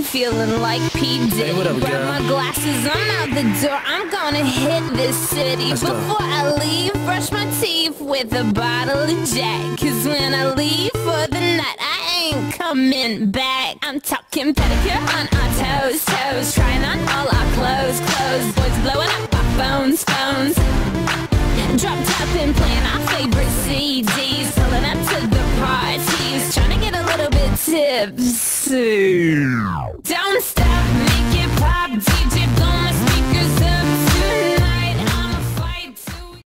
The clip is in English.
feeling like P. Diddy. Hey, what up, Grab girl? my glasses, I'm out the door. I'm gonna hit this city. Let's go. Before I leave, brush my teeth with a bottle of Jack. Cause when I leave for the night, I ain't coming back. I'm talking pedicure on our toes, toes. Trying on all our clothes, clothes. Boys blowing up our phones, phones. Dropped up and playing our favorite CDs. Pulling up to the parties, trying to get a little bit tipsy. Don't stop.